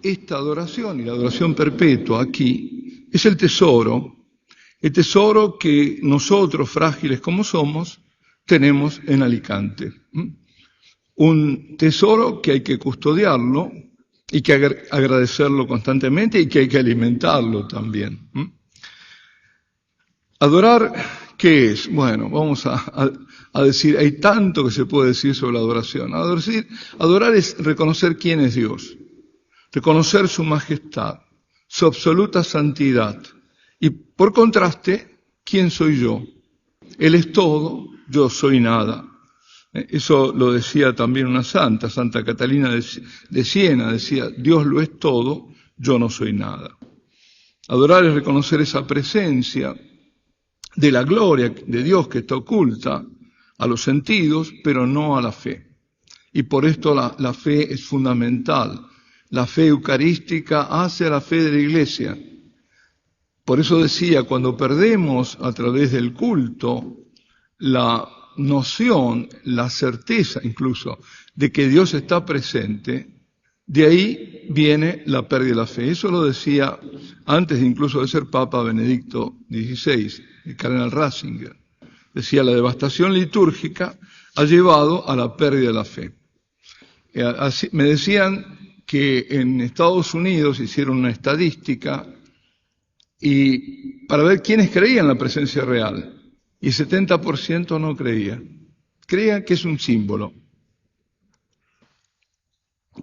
esta adoración y la adoración perpetua aquí es el tesoro que nosotros, frágiles como somos, tenemos en Alicante. Un tesoro que hay que custodiarlo y que agradecerlo constantemente y que hay que alimentarlo también. Adorar, ¿qué es? Bueno, vamos a decir, hay tanto que se puede decir sobre la adoración. Adorar es reconocer quién es Dios, reconocer su majestad, su absoluta santidad. Y por contraste, ¿quién soy yo? Él es todo, yo soy nada. Eso lo decía también una santa, Santa Catalina de Siena, decía, Dios lo es todo, yo no soy nada. Adorar es reconocer esa presencia de la gloria de Dios que está oculta a los sentidos, pero no a la fe. Y por esto la fe es fundamental. La fe eucarística hace a la fe de la Iglesia. Por eso decía, cuando perdemos a través del culto la noción, la certeza incluso, de que Dios está presente, de ahí viene la pérdida de la fe. Eso lo decía antes incluso de ser Papa Benedicto XVI, el cardenal Ratzinger. Decía, la devastación litúrgica ha llevado a la pérdida de la fe. Me decían que en Estados Unidos hicieron una estadística y para ver quiénes creían la presencia real. Y el 70% no creía. Creía que es un símbolo,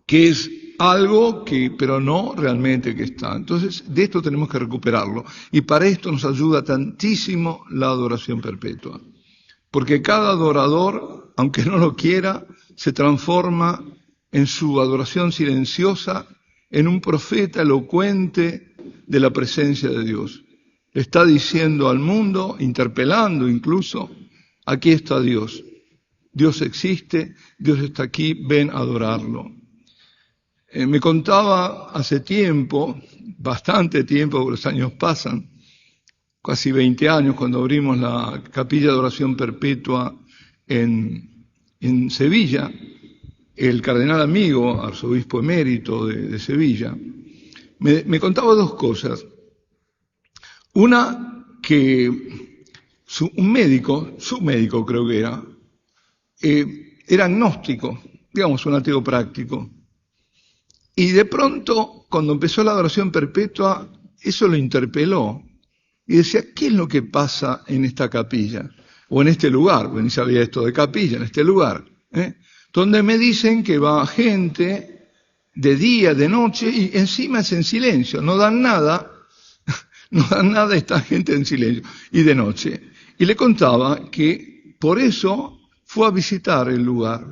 que es algo pero no realmente que está. Entonces, de esto tenemos que recuperarlo. Y para esto nos ayuda tantísimo la adoración perpetua. Porque cada adorador, aunque no lo quiera, se transforma en su adoración silenciosa en un profeta elocuente de la presencia de Dios. Le está diciendo al mundo, interpelando incluso, aquí está Dios. Dios existe, Dios está aquí, ven a adorarlo. Me contaba hace tiempo, bastante tiempo, porque los años pasan, casi 20 años, cuando abrimos la capilla de oración perpetua en Sevilla, el cardenal amigo, arzobispo emérito de Sevilla, me contaba dos cosas. Una, que su médico creo que era agnóstico, digamos un ateo práctico. Y de pronto, cuando empezó la adoración perpetua, eso lo interpeló. Y decía, ¿qué es lo que pasa en esta capilla? O en este lugar, porque ni sabía esto de capilla, en este lugar, donde me dicen que va gente de día, de noche, y encima es en silencio, no dan nada esta gente en silencio, y de noche. Y le contaba que por eso fue a visitar el lugar.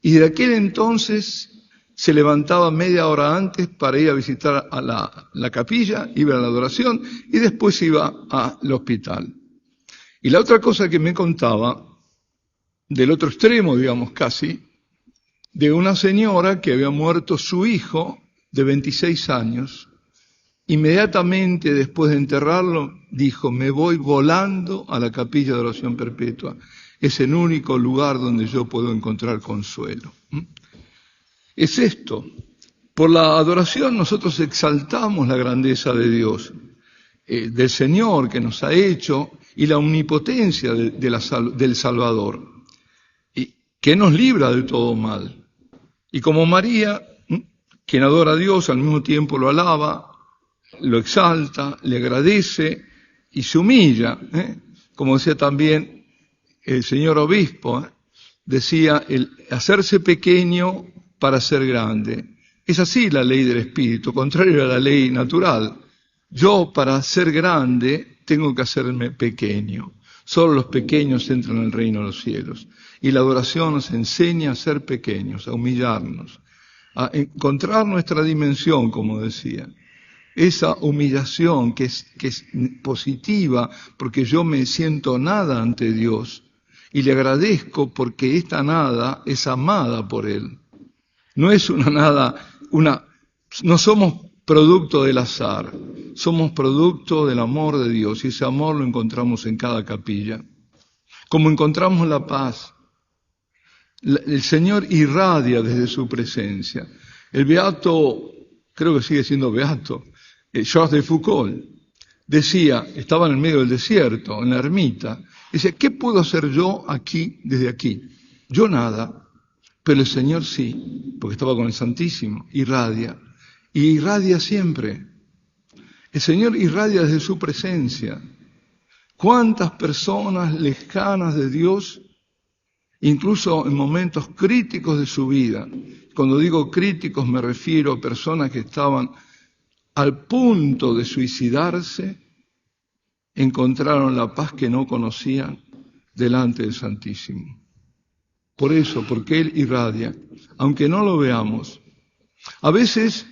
Y de aquel entonces se levantaba media hora antes para ir a visitar a la capilla, iba a la adoración y después iba al hospital. Y la otra cosa que me contaba, del otro extremo, digamos casi, de una señora que había muerto su hijo de 26 años. Inmediatamente después de enterrarlo, dijo, me voy volando a la capilla de oración perpetua. Es el único lugar donde yo puedo encontrar consuelo. Es esto. Por la adoración nosotros exaltamos la grandeza de Dios, del Señor que nos ha hecho, y la omnipotencia del Salvador, y que nos libra de todo mal. Y como María, quien adora a Dios, al mismo tiempo lo alaba, lo exalta, le agradece y se humilla. Como decía también el señor obispo, decía, el hacerse pequeño para ser grande. Es así la ley del Espíritu, contrario a la ley natural. Yo, para ser grande, tengo que hacerme pequeño. Solo los pequeños entran al reino de los cielos. Y la adoración nos enseña a ser pequeños, a humillarnos, a encontrar nuestra dimensión, como decía. Esa humillación que es positiva, porque yo me siento nada ante Dios y le agradezco porque esta nada es amada por Él. No es una nada, no somos producto del azar, somos producto del amor de Dios y ese amor lo encontramos en cada capilla. Como encontramos la paz, el Señor irradia desde su presencia. El beato creo que sigue siendo beato, Charles de Foucault, decía, estaba en el medio del desierto, en la ermita, dice, ¿qué puedo hacer yo aquí, desde aquí? Yo nada, pero el Señor sí, porque estaba con el Santísimo, irradia, y irradia siempre. El Señor irradia desde su presencia. ¿Cuántas personas lejanas de Dios, incluso en momentos críticos de su vida? Cuando digo críticos me refiero a personas que estaban al punto de suicidarse, encontraron la paz que no conocían delante del Santísimo. Por eso, porque Él irradia, aunque no lo veamos. A veces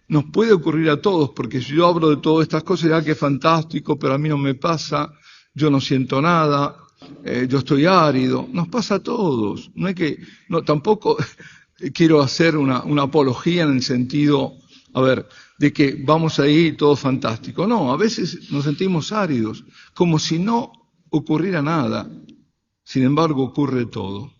nos puede ocurrir a todos, porque si yo hablo de todas estas cosas, ya que fantástico, pero a mí no me pasa, yo no siento nada, yo estoy árido. Nos pasa a todos. Tampoco quiero hacer una apología en el sentido, de que vamos ahí todo fantástico. No, a veces nos sentimos áridos, como si no ocurriera nada. Sin embargo, ocurre todo.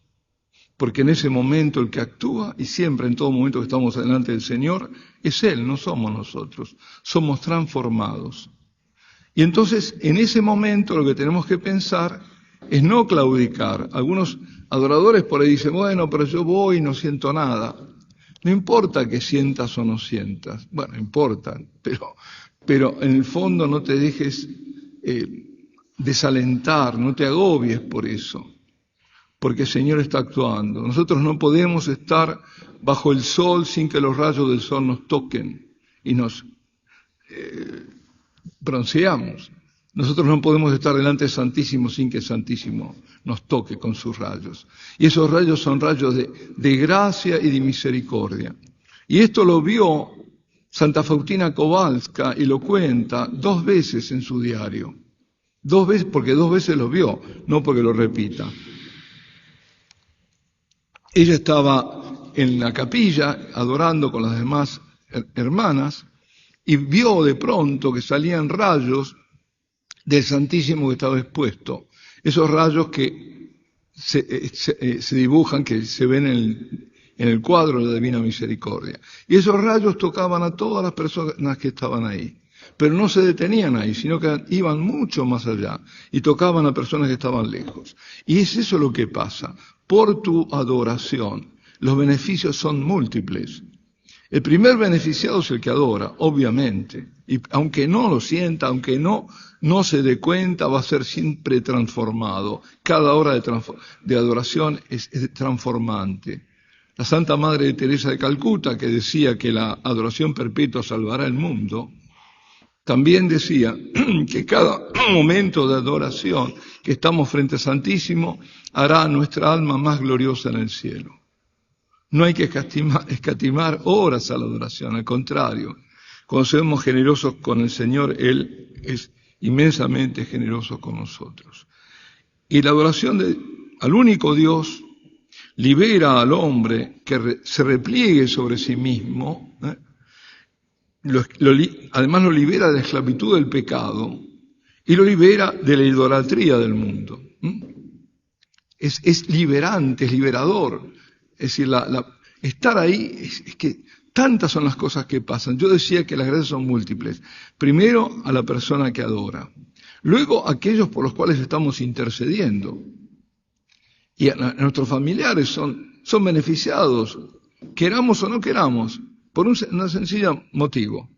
Porque en ese momento el que actúa, y siempre en todo momento que estamos delante del Señor, es Él, no somos nosotros. Somos transformados. Y entonces, en ese momento lo que tenemos que pensar es no claudicar. Algunos adoradores por ahí dicen, bueno, pero yo voy y no siento nada. No importa que sientas o no sientas. Bueno, importa, pero en el fondo no te dejes desalentar, no te agobies por eso. Porque el Señor está actuando. Nosotros no podemos estar bajo el sol sin que los rayos del sol nos toquen y nos bronceamos. Nosotros no podemos estar delante del Santísimo sin que el Santísimo nos toque con sus rayos. Y esos rayos son rayos de gracia y de misericordia. Y esto lo vio Santa Faustina Kowalska y lo cuenta 2 veces en su diario. 2 veces, porque 2 veces lo vio, no porque lo repita. Ella estaba en la capilla adorando con las demás hermanas y vio de pronto que salían rayos del Santísimo que estaba expuesto. Esos rayos que se dibujan, que se ven en el cuadro de la Divina Misericordia. Y esos rayos tocaban a todas las personas que estaban ahí. Pero no se detenían ahí, sino que iban mucho más allá y tocaban a personas que estaban lejos. Y es eso lo que pasa. Por tu adoración, los beneficios son múltiples. El primer beneficiado es el que adora, obviamente. Y aunque no lo sienta, aunque no se dé cuenta, va a ser siempre transformado. Cada hora de adoración es transformante. La Santa Madre Teresa de Calcuta, que decía que la adoración perpetua salvará el mundo, también decía que cada momento de adoración que estamos frente al Santísimo hará nuestra alma más gloriosa en el cielo. No hay que escatimar horas a la adoración, al contrario. Cuando somos generosos con el Señor, Él es inmensamente generoso con nosotros. Y la adoración al único Dios libera al hombre que se repliegue sobre sí mismo, además lo libera de la esclavitud del pecado y lo libera de la idolatría del mundo. Es liberante, es liberador. Es decir, estar ahí es que tantas son las cosas que pasan. Yo decía que las gracias son múltiples. Primero a la persona que adora. Luego a aquellos por los cuales estamos intercediendo. Y a nuestros familiares son beneficiados, queramos o no queramos, por un sencillo motivo.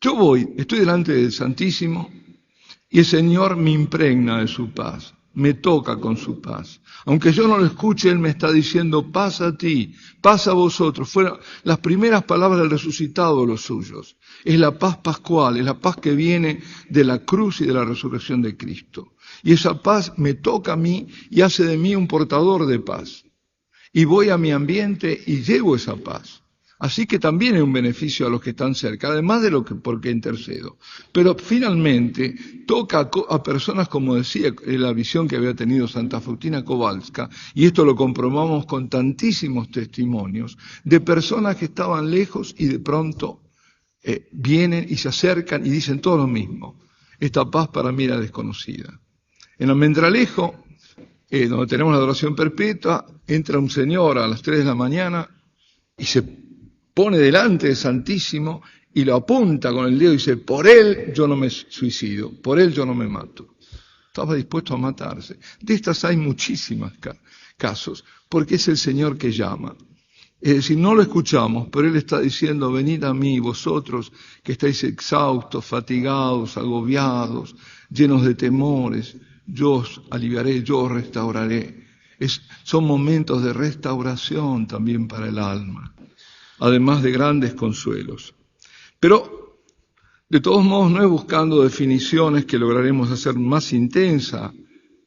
Yo estoy delante del Santísimo y el Señor me impregna de su paz, me toca con su paz. Aunque yo no lo escuche, Él me está diciendo, paz a ti, paz a vosotros. Fueron las primeras palabras del resucitado los suyos. Es la paz pascual, es la paz que viene de la cruz y de la resurrección de Cristo. Y esa paz me toca a mí y hace de mí un portador de paz. Y voy a mi ambiente y llevo esa paz. Así que también es un beneficio a los que están cerca, además de porque intercedo. Pero finalmente toca a personas, como decía la visión que había tenido Santa Faustina Kowalska, y esto lo comprobamos con tantísimos testimonios, de personas que estaban lejos y de pronto vienen y se acercan y dicen todo lo mismo. Esta paz para mí era desconocida. En Almendralejo, donde tenemos la adoración perpetua, entra un señor a las 3 de la mañana y se pone delante del Santísimo y lo apunta con el dedo y dice, por él yo no me suicido, por él yo no me mato. Estaba dispuesto a matarse. De estas hay muchísimos casos, porque es el Señor que llama. Es decir, no lo escuchamos, pero Él está diciendo, venid a mí, vosotros que estáis exhaustos, fatigados, agobiados, llenos de temores, yo os aliviaré, yo os restauraré. Son momentos de restauración también para el alma, además de grandes consuelos. Pero, de todos modos, no es buscando definiciones que lograremos hacer más intensa,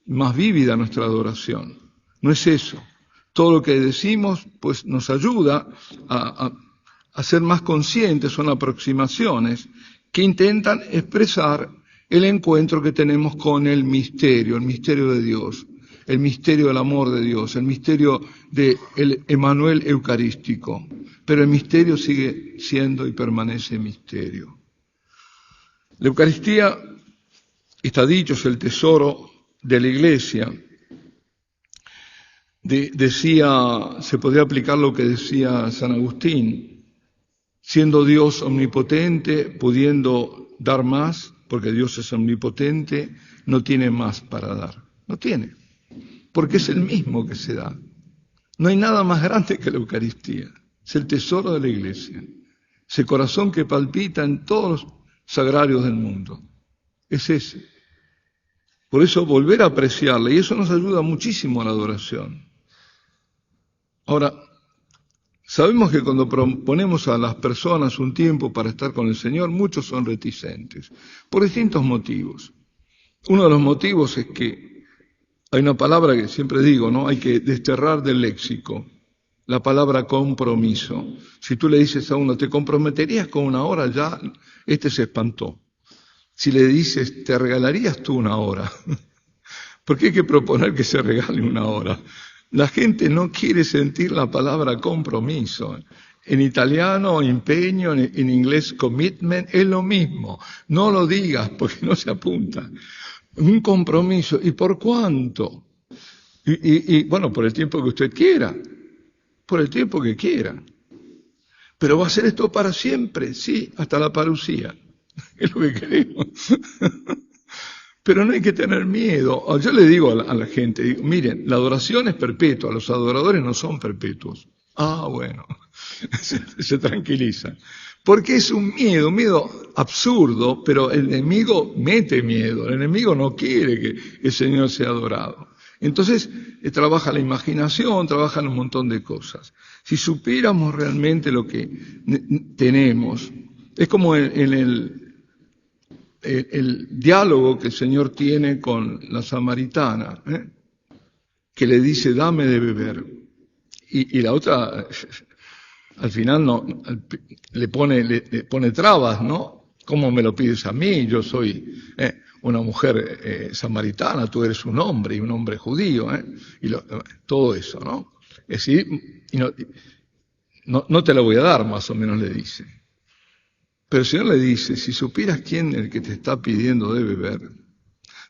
más vívida nuestra adoración. No es eso. Todo lo que decimos, pues, nos ayuda a ser más conscientes, son aproximaciones que intentan expresar el encuentro que tenemos con el misterio de Dios, el misterio del amor de Dios, el misterio del Emmanuel eucarístico. Pero el misterio sigue siendo y permanece misterio. La Eucaristía, está dicho, es el tesoro de la Iglesia. Se podría aplicar lo que decía San Agustín, siendo Dios omnipotente, pudiendo dar más, porque Dios es omnipotente, no tiene más para dar. No tiene, porque es el mismo que se da. No hay nada más grande que la Eucaristía. Es el tesoro de la Iglesia. Ese corazón que palpita en todos los sagrarios del mundo. Es ese. Por eso volver a apreciarla, y eso nos ayuda muchísimo a la adoración. Ahora, sabemos que cuando proponemos a las personas un tiempo para estar con el Señor, muchos son reticentes, por distintos motivos. Uno de los motivos es que hay una palabra que siempre digo, ¿no? Hay que desterrar del léxico la palabra compromiso. Si tú le dices a uno, ¿te comprometerías con 1 hora? Ya, se espantó. Si le dices, ¿te regalarías tú 1 hora? Porque hay que proponer que se regale 1 hora. La gente no quiere sentir la palabra compromiso. En italiano, empeño, en inglés, commitment, es lo mismo. No lo digas porque no se apunta. Un compromiso. ¿Y por cuánto? Y bueno, por el tiempo que usted quiera. Por el tiempo que quiera. Pero va a ser esto para siempre, sí, hasta la parucía. Es lo que queremos. Pero no hay que tener miedo. Yo le digo a la gente, digo, miren, la adoración es perpetua, los adoradores no son perpetuos. Ah, bueno, se tranquiliza. Porque es un miedo absurdo, pero el enemigo mete miedo, el enemigo no quiere que el Señor sea adorado. Entonces, trabaja la imaginación, trabajan un montón de cosas. Si supiéramos realmente lo que tenemos, es como en el diálogo que el Señor tiene con la samaritana, que le dice, dame de beber. Y la otra, al final le pone trabas, ¿no? ¿Cómo me lo pides a mí? Yo soy una mujer samaritana, tú eres un hombre y un hombre judío, y todo eso, ¿no? Es decir, no te lo voy a dar, más o menos le dice. Pero el Señor le dice, si supieras quién es el que te está pidiendo de beber,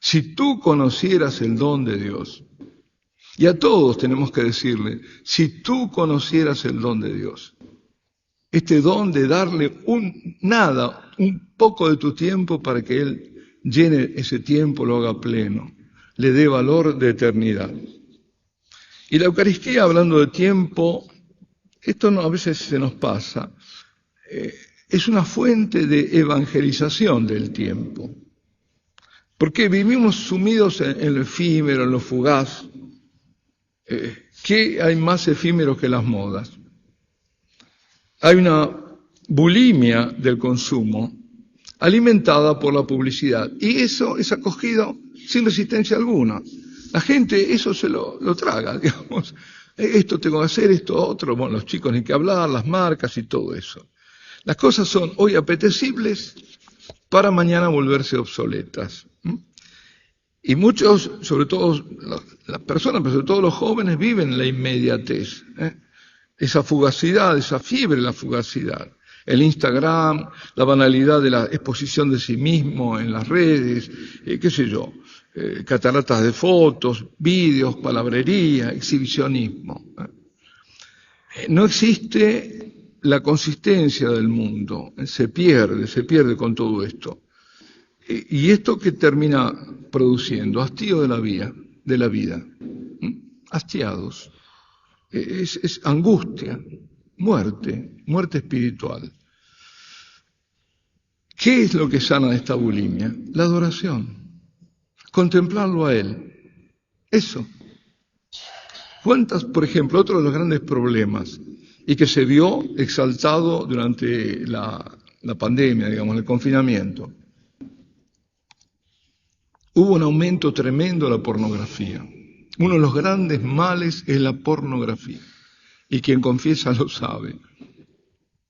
si tú conocieras el don de Dios, y a todos tenemos que decirle, si tú conocieras el don de Dios, este don de darle un poco de tu tiempo para que Él llene ese tiempo, lo haga pleno, le dé valor de eternidad. Y la Eucaristía, hablando de tiempo, esto a veces se nos pasa, es una fuente de evangelización del tiempo. Porque vivimos sumidos en lo efímero, en lo fugaz. ¿Qué hay más efímero que las modas? Hay una bulimia del consumo alimentada por la publicidad. Y eso es acogido sin resistencia alguna. La gente eso se lo traga, digamos. Esto tengo que hacer, esto otro. Bueno, los chicos ni que hablar, las marcas y todo eso. Las cosas son hoy apetecibles para mañana volverse obsoletas. Y muchos, sobre todo las personas, pero sobre todo los jóvenes, viven la inmediatez. Esa fugacidad, esa fiebre de la fugacidad. El Instagram, la banalidad de la exposición de sí mismo en las redes, cataratas de fotos, vídeos, palabrería, exhibicionismo. No existe la consistencia del mundo se pierde con todo esto. ¿Y esto qué termina produciendo? Hastío de la vida. Hastiados. Es angustia, muerte espiritual. ¿Qué es lo que sana esta bulimia? La adoración. Contemplarlo a Él. Eso. ¿Cuántas, por ejemplo, otro de los grandes problemas, y que se vio exaltado durante la pandemia, digamos, el confinamiento? Hubo un aumento tremendo de la pornografía. Uno de los grandes males es la pornografía. Y quien confiesa lo sabe.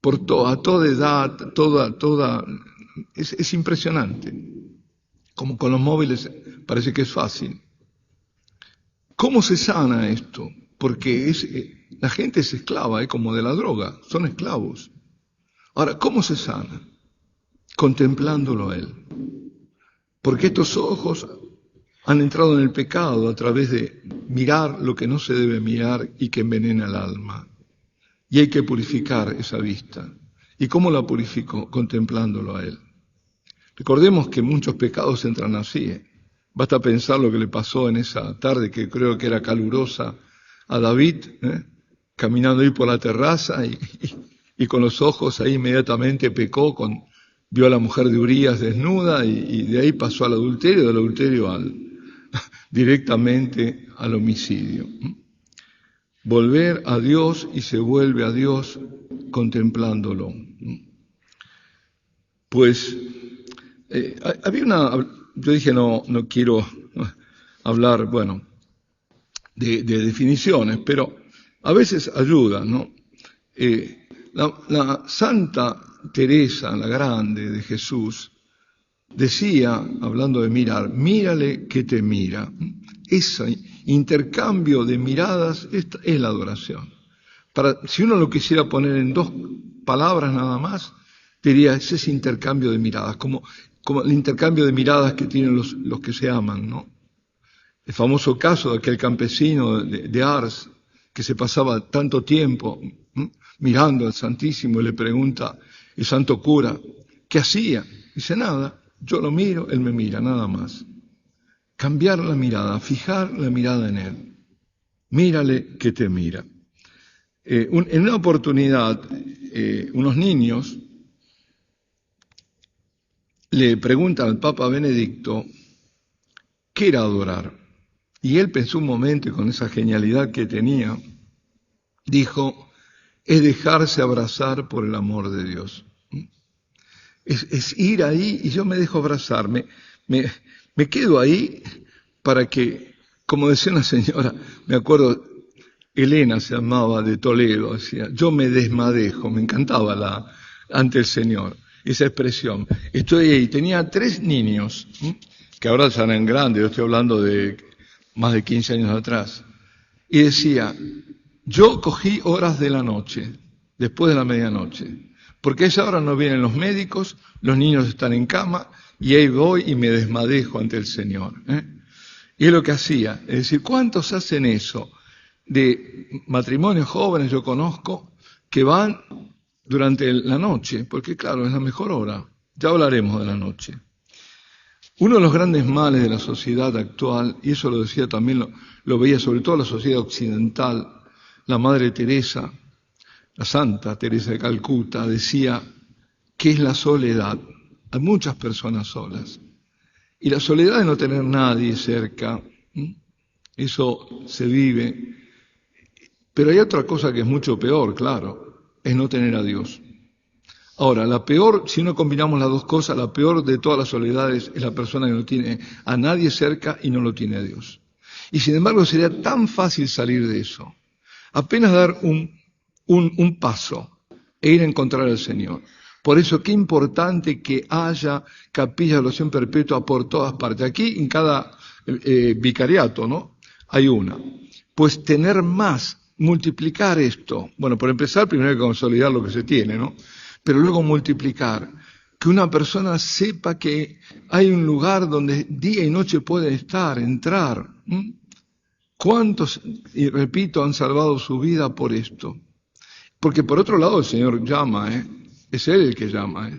A toda edad, es impresionante. Como con los móviles parece que es fácil. ¿Cómo se sana esto? Porque la gente es esclava, como de la droga, son esclavos. Ahora, ¿cómo se sana? Contemplándolo a Él. Porque estos ojos han entrado en el pecado a través de mirar lo que no se debe mirar y que envenena el alma. Y hay que purificar esa vista. ¿Y cómo la purifico? Contemplándolo a Él. Recordemos que muchos pecados entran así. Basta pensar lo que le pasó en esa tarde, que creo que era calurosa, a David, caminando ahí por la terraza y con los ojos ahí inmediatamente pecó, vio a la mujer de Urías desnuda y de ahí pasó al adulterio, del adulterio directamente al homicidio. Volver a Dios, y se vuelve a Dios contemplándolo. Pues yo dije no quiero hablar, de definiciones, pero a veces ayuda, ¿no? La Santa Teresa, la Grande de Jesús, decía, hablando de mirar, mírale que te mira. Ese intercambio de miradas es la adoración. Si uno lo quisiera poner en 2 palabras nada más, diría, es ese intercambio de miradas, como el intercambio de miradas que tienen los que se aman, ¿no? El famoso caso de aquel campesino de Ars, que se pasaba tanto tiempo mirando al Santísimo, y le pregunta el santo cura, ¿qué hacía? Dice, nada, yo lo miro, él me mira, nada más. Cambiar la mirada, fijar la mirada en Él. Mírale que te mira. En una oportunidad, unos niños le preguntan al Papa Benedicto qué era adorar. Y él pensó un momento, y con esa genialidad que tenía, dijo, es dejarse abrazar por el amor de Dios. Es ir ahí y yo me dejo abrazar, me quedo ahí para que, como decía una señora, me acuerdo, Elena se llamaba, de Toledo, decía, yo me desmadejo, me encantaba ante el Señor, esa expresión. Estoy ahí, tenía 3 niños, que ahora ya eran grandes, yo estoy hablando de más de 15 años atrás, y decía, yo cogí horas de la noche, después de la medianoche, porque a esa hora no vienen los médicos, los niños están en cama, y ahí voy y me desmadejo ante el Señor. Y es lo que hacía. Es decir, ¿cuántos hacen eso? De matrimonios jóvenes yo conozco que van durante la noche, porque claro, es la mejor hora. Ya hablaremos de la noche. Uno de los grandes males de la sociedad actual, y eso lo decía también, lo veía sobre todo la sociedad occidental, la Madre Teresa, la Santa Teresa de Calcuta, decía que es la soledad. Hay muchas personas solas. Y la soledad de no tener nadie cerca, eso se vive. Pero hay otra cosa que es mucho peor, claro, es no tener a Dios. Ahora, la peor, si no combinamos las 2 cosas, la peor de todas las soledades es la persona que no tiene a nadie cerca y no lo tiene a Dios. Y sin embargo sería tan fácil salir de eso. Apenas dar un paso e ir a encontrar al Señor. Por eso, qué importante que haya capillas de oración perpetua por todas partes. Aquí, en cada vicariato, ¿no? Hay una. Pues tener más, multiplicar esto. Bueno, por empezar, primero hay que consolidar lo que se tiene, ¿no? Pero luego multiplicar. Que una persona sepa que hay un lugar donde día y noche puede estar, entrar. ¿Cuántos, y repito, han salvado su vida por esto? Porque por otro lado el Señor llama, es Él el que llama.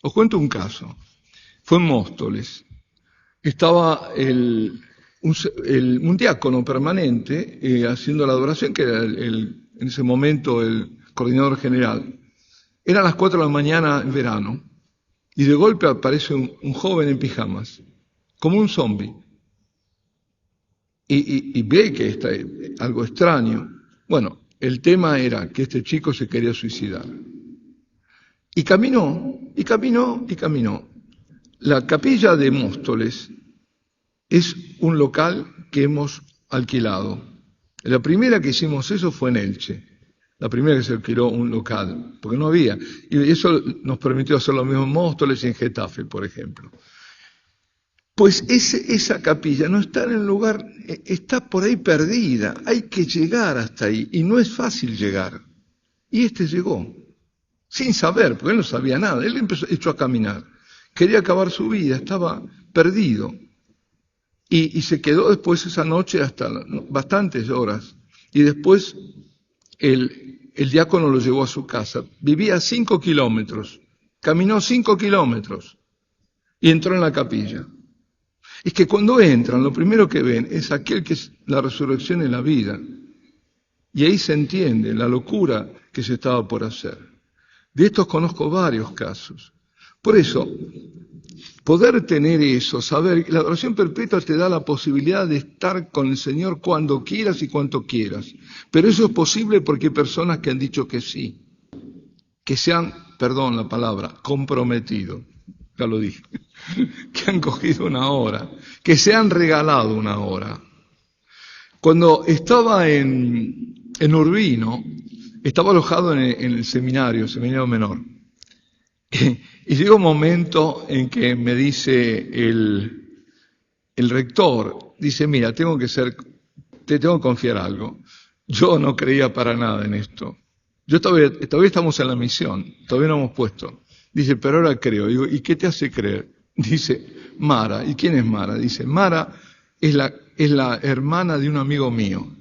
Os cuento un caso. Fue en Móstoles. Estaba un diácono permanente haciendo la adoración, que era en ese momento el coordinador general. Eran las 4 de la mañana en verano, y de golpe aparece un joven en pijamas, como un zombi, y ve que está algo extraño. Bueno, el tema era que este chico se quería suicidar. Y caminó, y caminó, y caminó. La capilla de Móstoles es un local que hemos alquilado. La primera que hicimos eso fue en Elche. La primera que se alquiló un local, porque no había. Y eso nos permitió hacer lo mismo en Móstoles y en Getafe, por ejemplo. Pues esa capilla no está en el lugar, está por ahí perdida. Hay que llegar hasta ahí, y no es fácil llegar. Y este llegó, sin saber, porque él no sabía nada. Él echó a caminar. Quería acabar su vida, estaba perdido. Y se quedó después esa noche hasta bastantes horas. Y después el diácono lo llevó a su casa. Vivía a 5 kilómetros. Caminó 5 kilómetros. Y entró en la capilla. Es que cuando entran, lo primero que ven es aquel que es la resurrección y la vida. Y ahí se entiende la locura que se estaba por hacer. De estos conozco varios casos. Por eso, poder tener eso, saber que la adoración perpetua te da la posibilidad de estar con el Señor cuando quieras y cuanto quieras. Pero eso es posible porque hay personas que han dicho que sí, que se han, perdón la palabra, comprometido, ya lo dije, que han cogido una hora, que se han regalado una hora. Cuando estaba en Urbino, estaba alojado en el seminario menor. Y llega un momento en que me dice el rector, dice, mira, te tengo que confiar algo. Yo no creía para nada en esto. Yo todavía estamos en la misión, todavía no hemos puesto. Dice, pero ahora creo. Digo, ¿y qué te hace creer? Dice, Mara. ¿Y quién es Mara? Dice, Mara es la hermana de un amigo mío.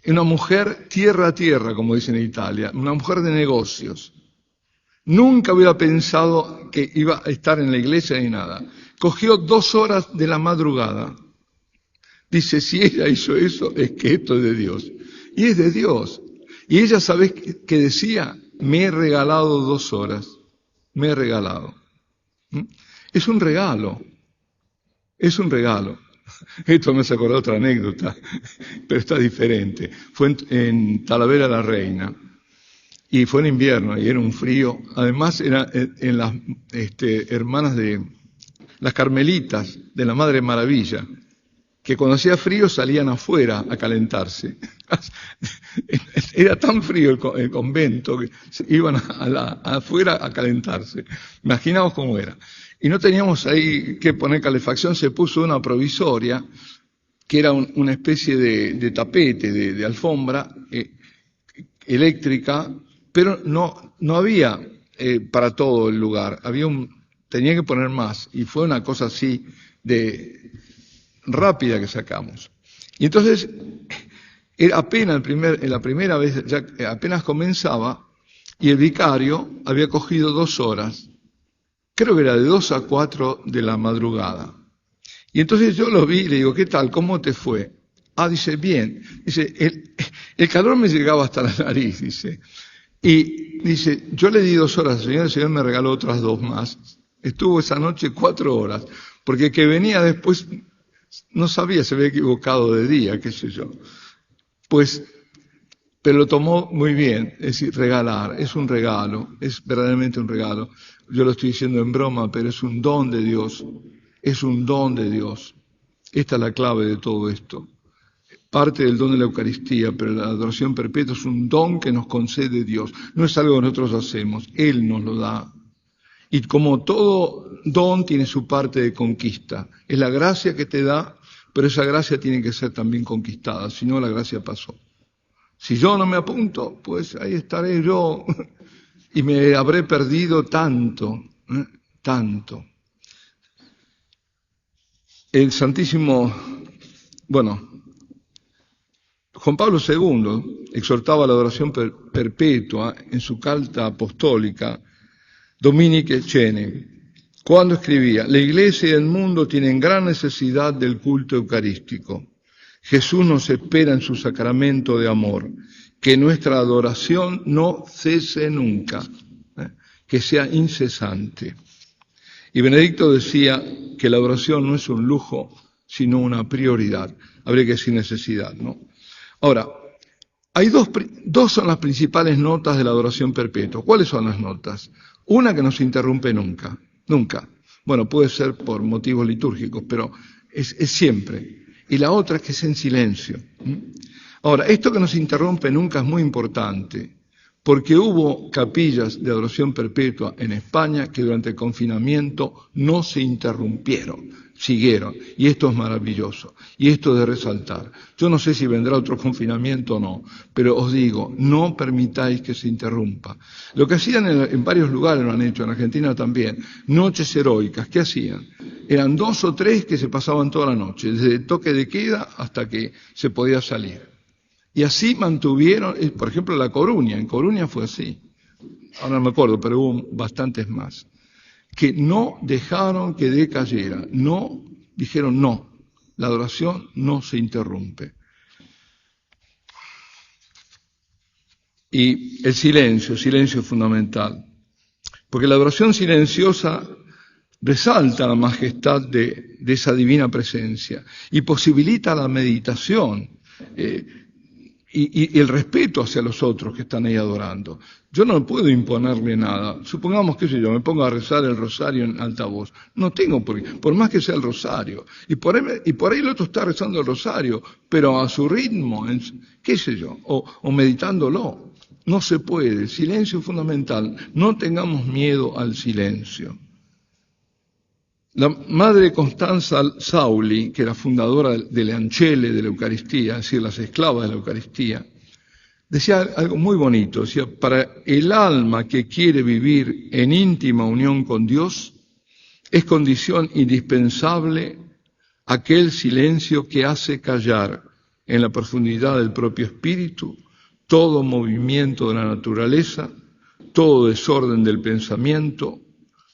Una mujer tierra a tierra, como dicen en Italia, una mujer de negocios. Nunca hubiera pensado que iba a estar en la iglesia ni nada. Cogió 2 horas de la madrugada. Dice, si ella hizo eso, es que esto es de Dios. Y es de Dios. Y ella, ¿sabés qué decía? Me he regalado 2 horas. Me he regalado. Es un regalo. Es un regalo. Esto me hace acordar otra anécdota, pero está diferente. Fue en Talavera la Reina. Y fue en invierno y era un frío. Además era en las hermanas de las carmelitas de la Madre Maravilla, que cuando hacía frío salían afuera a calentarse. Era tan frío el convento que iban afuera a calentarse. Imaginaos cómo era. Y no teníamos ahí que poner calefacción, se puso una provisoria, que era una especie de tapete, de alfombra eléctrica, pero no había para todo el lugar, tenía que poner más, y fue una cosa así rápida que sacamos. Y entonces, era apenas la primera vez, ya apenas comenzaba, y el vicario había cogido 2 horas, creo que era de 2 a 4 de la madrugada. Y entonces yo lo vi y le digo, ¿qué tal? ¿Cómo te fue? Ah, dice, bien. Dice, el calor me llegaba hasta la nariz, dice. Y dice, yo le di 2 horas al Señor, el Señor me regaló otras 2 más. Estuvo esa noche 4 horas, porque el que venía después no sabía, se había equivocado de día, qué sé yo. Pues, pero lo tomó muy bien, es decir, regalar, es un regalo, es verdaderamente un regalo. Yo lo estoy diciendo en broma, pero es un don de Dios, es un don de Dios. Esta es la clave de todo esto. Parte del don de la Eucaristía, pero la adoración perpetua es un don que nos concede Dios. No es algo que nosotros hacemos, Él nos lo da. Y como todo don tiene su parte de conquista. Es la gracia que te da, pero esa gracia tiene que ser también conquistada, si no la gracia pasó. Si yo no me apunto, pues ahí estaré yo y me habré perdido tanto, tanto. El Santísimo, bueno, Juan Pablo II exhortaba a la adoración perpetua en su carta apostólica Dominique Cene, cuando escribía: la Iglesia y el mundo tienen gran necesidad del culto eucarístico. Jesús nos espera en su sacramento de amor, que nuestra adoración no cese nunca, que sea incesante. Y Benedicto decía que la adoración no es un lujo, sino una prioridad. Habría que decir necesidad, ¿no? Ahora, hay dos son las principales notas de la adoración perpetua. ¿Cuáles son las notas? Una que no se interrumpe nunca, nunca. Bueno, puede ser por motivos litúrgicos, pero es siempre. Y la otra es que es en silencio. Ahora, esto que no se interrumpe nunca es muy importante, porque hubo capillas de adoración perpetua en España que durante el confinamiento no se interrumpieron, siguieron. Y esto es maravilloso. Y esto de resaltar. Yo no sé si vendrá otro confinamiento o no, pero os digo, no permitáis que se interrumpa. Lo que hacían en varios lugares, lo han hecho, en Argentina también, noches heroicas. ¿Qué hacían? Eran 2 o 3 que se pasaban toda la noche, desde el toque de queda hasta que se podía salir. Y así mantuvieron, por ejemplo, La Coruña. En Coruña fue así. Ahora no me acuerdo, pero hubo bastantes más. Que no dejaron que decayera. No, dijeron no. La adoración no se interrumpe. Y el silencio es fundamental. Porque la adoración silenciosa resalta la majestad de esa divina presencia y posibilita la meditación y el respeto hacia los otros que están ahí adorando. Yo no puedo imponerle nada. Supongamos que yo me pongo a rezar el rosario en alta voz. No tengo por qué, por más que sea el rosario. Y por ahí el otro está rezando el rosario, pero a su ritmo, qué sé yo, o meditándolo. No se puede. El silencio es fundamental. No tengamos miedo al silencio. La madre Constanza Sauli, que era fundadora de le Ancelle de la Eucaristía, es decir, las esclavas de la Eucaristía, decía algo muy bonito. Decía: para el alma que quiere vivir en íntima unión con Dios, es condición indispensable aquel silencio que hace callar en la profundidad del propio espíritu todo movimiento de la naturaleza, todo desorden del pensamiento,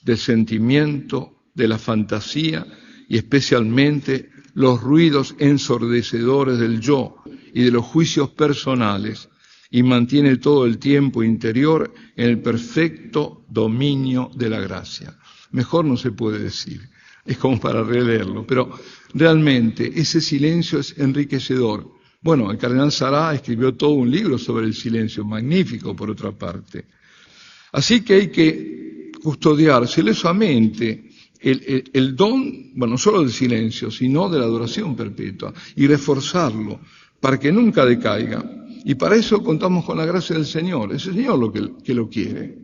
del sentimiento, de la fantasía y especialmente los ruidos ensordecedores del yo y de los juicios personales, y mantiene todo el tiempo interior en el perfecto dominio de la gracia. Mejor no se puede decir, es como para releerlo, pero realmente ese silencio es enriquecedor. Bueno, el cardenal Sará escribió todo un libro sobre el silencio, magnífico por otra parte. Así que hay que custodiar celosamente el don, bueno, no solo del silencio, sino de la adoración perpetua, y reforzarlo para que nunca decaiga. Y para eso contamos con la gracia del Señor. Es el Señor que lo quiere.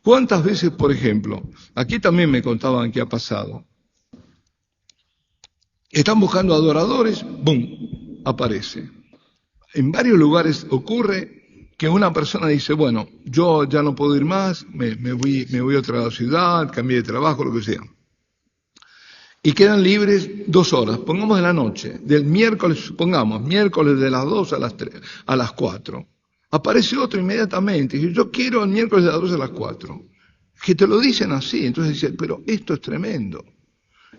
¿Cuántas veces, por ejemplo, aquí también me contaban que ha pasado? Están buscando adoradores, ¡bum!, aparece. En varios lugares ocurre que una persona dice: bueno, yo ya no puedo ir más, me voy a otra ciudad, cambié de trabajo, lo que sea. Y quedan libres 2 horas, pongamos de la noche, del miércoles, supongamos, miércoles de las 2 a las 4. Aparece otro inmediatamente, y dice: yo quiero el miércoles de las 2 a las 4. Que te lo dicen así, entonces dice: pero esto es tremendo.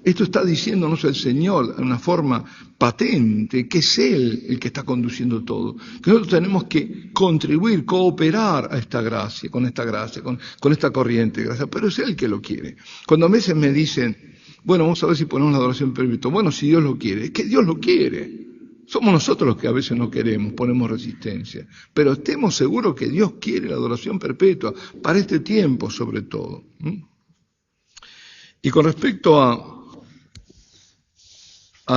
Esto está diciéndonos el Señor de una forma patente, que es Él el que está conduciendo todo. Que nosotros tenemos que contribuir, cooperar a esta gracia, con esta corriente de gracia, pero es Él que lo quiere. Cuando a veces me dicen: bueno, vamos a ver si ponemos la adoración perpetua. Bueno, si Dios lo quiere, es que Dios lo quiere. Somos nosotros los que a veces no queremos, ponemos resistencia. Pero estemos seguros que Dios quiere la adoración perpetua, para este tiempo sobre todo. Y con respecto a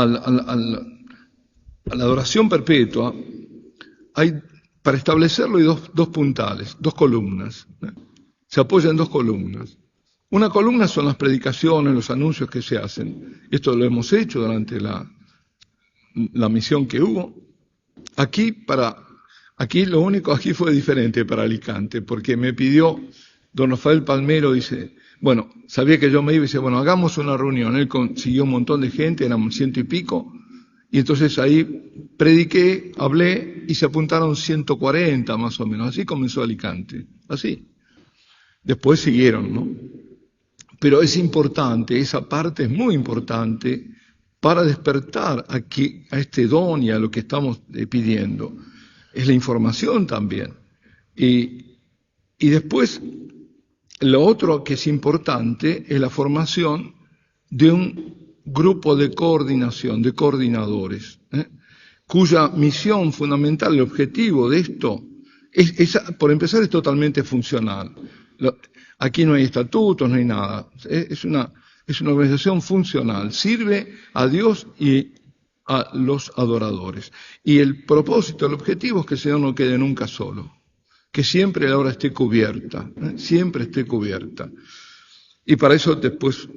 la adoración perpetua, para establecerlo hay dos puntales, 2 columnas. Se apoya en 2 columnas. Una columna son las predicaciones, los anuncios que se hacen. Esto lo hemos hecho durante la misión que hubo. Aquí fue diferente para Alicante, porque me pidió don Rafael Palmero, dice, bueno, sabía que yo me iba y dice: bueno, hagamos una reunión. Él consiguió un montón de gente, éramos 100 y pico, Y entonces ahí prediqué, hablé y se apuntaron 140 más o menos. Así comenzó Alicante, así. Después siguieron, ¿no? Pero es importante, esa parte es muy importante para despertar aquí a este don y a lo que estamos pidiendo. Es la información también. Y después, lo otro que es importante es la formación de un grupo de coordinación, de coordinadores, cuya misión fundamental, el objetivo de esto, por empezar, es totalmente funcional. Aquí no hay estatutos, no hay nada. Es una organización funcional. Sirve a Dios y a los adoradores. Y el propósito, el objetivo es que el Señor no quede nunca solo. Que siempre la obra esté cubierta. Siempre esté cubierta. Y para eso después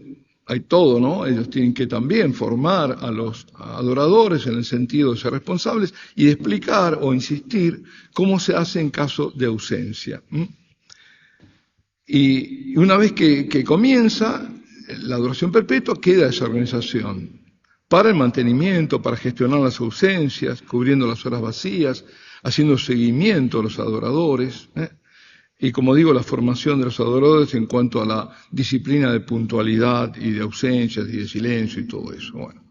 hay todo, ¿no? Ellos tienen que también formar a los adoradores en el sentido de ser responsables y de explicar o insistir cómo se hace en caso de ausencia. Y una vez que comienza la adoración perpetua, queda esa organización para el mantenimiento, para gestionar las ausencias, cubriendo las horas vacías, haciendo seguimiento a los adoradores, y como digo, la formación de los adoradores en cuanto a la disciplina de puntualidad y de ausencias y de silencio y todo eso. Bueno.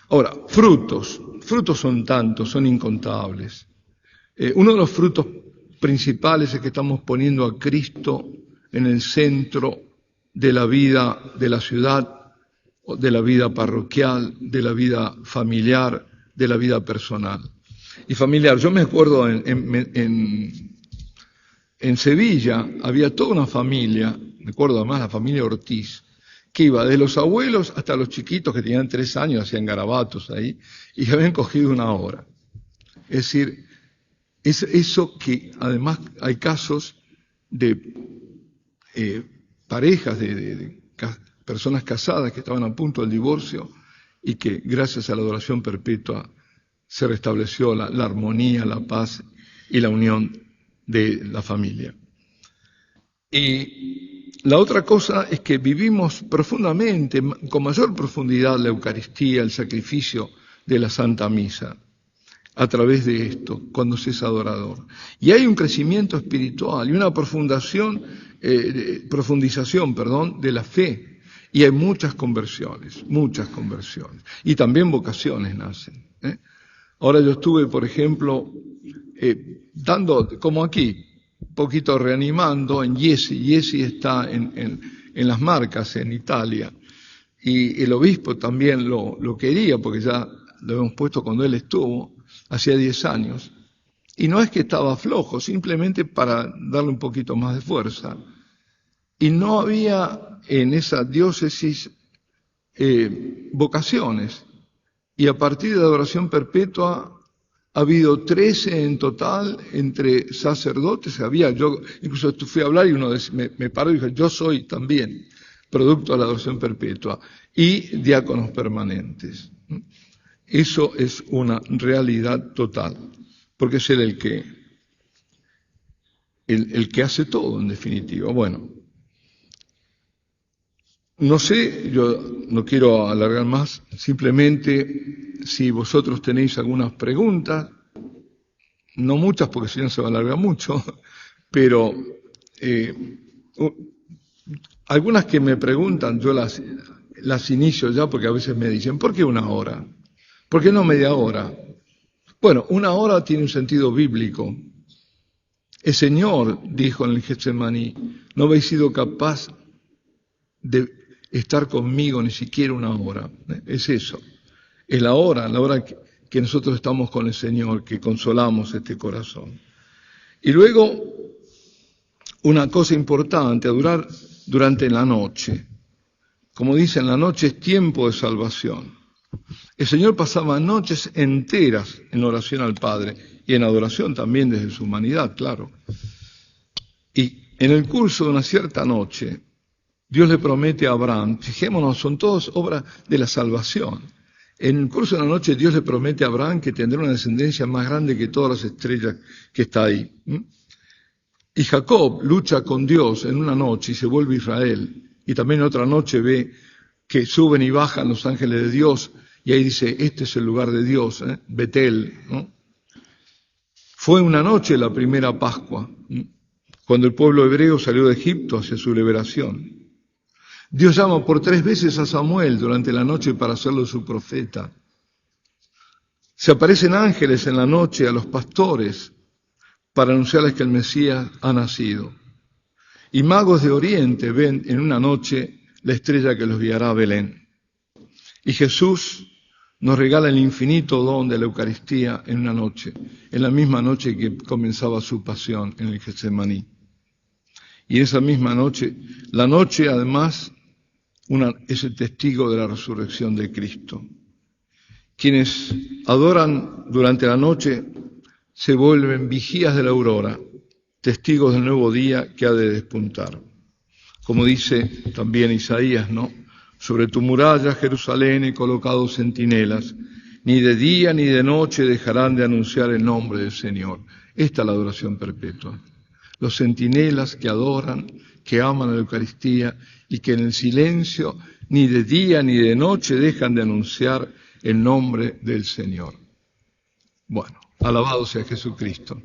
Ahora, frutos son tantos, son incontables. Uno de los frutos principales es que estamos poniendo a Cristo en el centro de la vida de la ciudad, de la vida parroquial, de la vida familiar, de la vida personal. Y familiar, yo me acuerdo en Sevilla había toda una familia, me acuerdo además la familia Ortiz, que iba de los abuelos hasta los chiquitos que tenían 3 años, hacían garabatos ahí, y habían cogido 1 hora. Es decir, es eso que además hay casos de parejas, de personas casadas que estaban a punto del divorcio y que gracias a la adoración perpetua se restableció la armonía, la paz y la unión de la familia. Y la otra cosa es que vivimos profundamente, con mayor profundidad, la Eucaristía, el sacrificio de la Santa Misa, a través de esto, cuando se es adorador. Y hay un crecimiento espiritual y una profundización de la fe. Y hay muchas conversiones. Y también vocaciones nacen. Ahora yo estuve, por ejemplo, dando, como aquí, un poquito reanimando en Jesi. Jesi está en Las Marcas, en Italia. Y el obispo también lo quería, porque ya lo hemos puesto cuando él estuvo, hacía 10 años. Y no es que estaba flojo, simplemente para darle un poquito más de fuerza. Y no había en esa diócesis vocaciones. Y a partir de la adoración perpetua ha habido 13 en total entre sacerdotes. Yo incluso fui a hablar y uno me paró y dijo, yo soy también producto de la adoración perpetua. Y diáconos permanentes. Eso es una realidad total, porque es él el que hace todo, en definitiva. Bueno, no sé, yo no quiero alargar más, simplemente si vosotros tenéis algunas preguntas, no muchas porque si no se va a alargar mucho, pero algunas que me preguntan, yo las inicio ya porque a veces me dicen, ¿por qué 1 hora? ¿Por qué no media hora? Bueno, 1 hora tiene un sentido bíblico. El Señor dijo en el Getsemaní, no habéis sido capaz de estar conmigo ni siquiera 1 hora. Es eso. Es la hora que nosotros estamos con el Señor, que consolamos este corazón. Y luego, una cosa importante, a durar durante la noche. Como dicen, la noche es tiempo de salvación. El Señor pasaba noches enteras en oración al Padre y en adoración también desde su humanidad, claro. Y en el curso de una cierta noche, Dios le promete a Abraham, fijémonos, son todas obras de la salvación. En el curso de la noche Dios le promete a Abraham que tendrá una descendencia más grande que todas las estrellas que está ahí. Y Jacob lucha con Dios en una noche y se vuelve Israel. Y también en otra noche ve que suben y bajan los ángeles de Dios Y ahí dice, este es el lugar de Dios, Betel, ¿no? Fue una noche la primera Pascua, cuando el pueblo hebreo salió de Egipto hacia su liberación. Dios llama por 3 veces a Samuel durante la noche para hacerlo su profeta. Se aparecen ángeles en la noche a los pastores para anunciarles que el Mesías ha nacido. Y magos de Oriente ven en una noche la estrella que los guiará a Belén. Y Jesús nos regala el infinito don de la Eucaristía en una noche, en la misma noche que comenzaba su pasión en el Getsemaní. Y esa misma noche, la noche además es el testigo de la resurrección de Cristo. Quienes adoran durante la noche se vuelven vigías de la aurora, testigos del nuevo día que ha de despuntar. Como dice también Isaías, ¿no? Sobre tu muralla, Jerusalén, he colocado centinelas, ni de día ni de noche dejarán de anunciar el nombre del Señor. Esta es la adoración perpetua. Los centinelas que adoran, que aman la Eucaristía y que en el silencio ni de día ni de noche dejan de anunciar el nombre del Señor. Bueno, alabado sea Jesucristo.